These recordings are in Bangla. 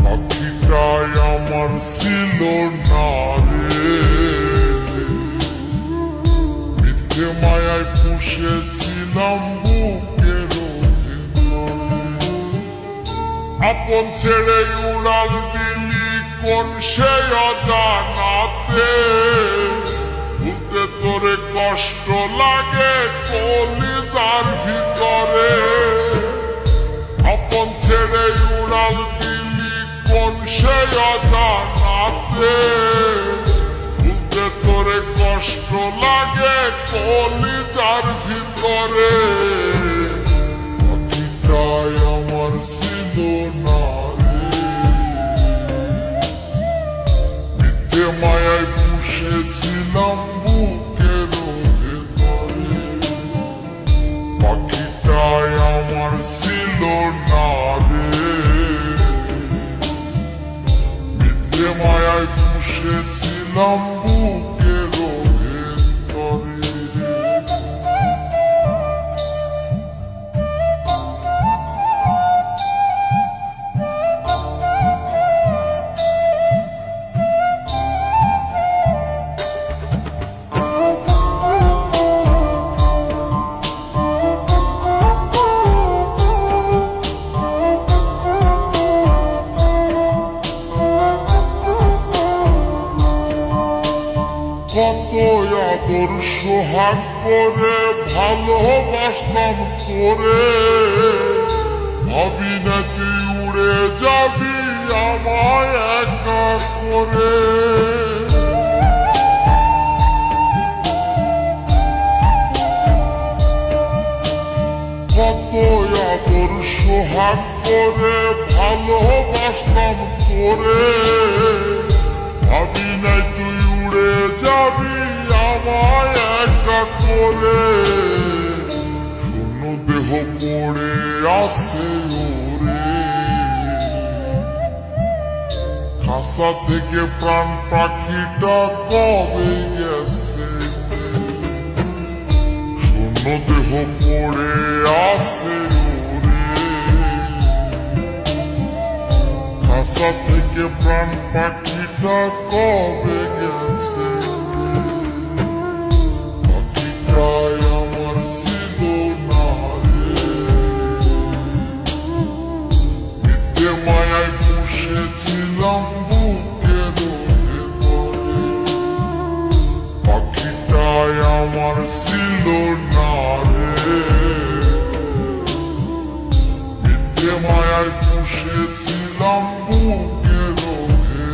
পাখিটাই আমার ছিল না রে, মিথ্যে মায়ায় পুষেছিলাম বুকের ভিতরে। আপন ছেড়ে উড়াল দিলি কোন সে অজানাতে, ভুলতে তোরে কষ্ট লাগে কলিজার ভিতরে। আপন ছেড়ে উড়াল দিলি কোন সে অজানাতে, ভুলতে তোরে কষ্ট লাগে কলিজার ভিতরে। পাখিটাই আমার ছিল না রে, মিথ্যে মায়ায় পুষেছিলাম বুকের ভেতরে। পাখিটাই আমার ছিল না রে, মিথ্যে মায়ায় পুষেছিলাম বুকের ভেতরে। কত আদর সোহাগ করে ভালোবাসলাম করে, ভাবি না তুই উড়ে যাবি আমায় একা করে। কত আদর সোহাগ করে ভালোবাসলাম করে, ভাবি নাই তুই উড়ে যাবি আমায় একা করে। শূন্য দেহ পড়ে আসে ওরে, খাসা থেকে প্রাণ পাখিটা কবে গেছে। শূন্য দেহ পড়ে আসে ওরে, খাসা থেকে প্রাণ পাখিটা কবে গেছে। পাখিটাই আমার ছিল না রে, মিথ্যে মায়ায় পুষেছিলাম বুকের ভেতরে। পাখিটাই আমার ছিল না রে, মিথ্যে মায়ায় পুষেছিলাম বুকের ভেতরে।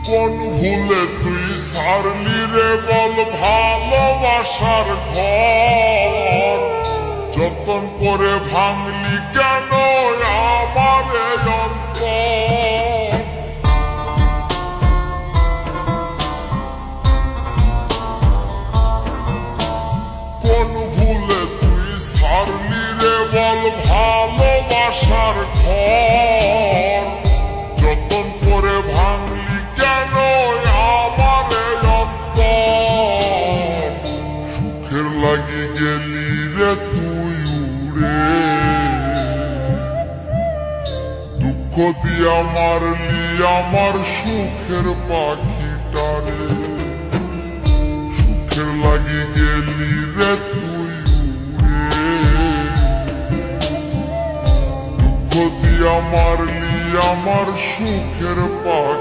কোন ভুলে তুই সারলি রে বল ভালোবাসার ঘর, যতন করে ভাঙলি কেন আমার অন্তর। কোন ভুলে তুই সারলি রে বল ভালোবাসার ঘর, যতন করে ভাঙলি কেন আমার অন্তর। সুখের লাগি গেলি রে তুই উড়ে, দুঃখ দিয়া মারলি আমার সুখের পাখিটারে। সুখের লাগি গেলি রে তুই উড়ে, দুঃখ দিয়া মারলি আমার সুখের পাখি।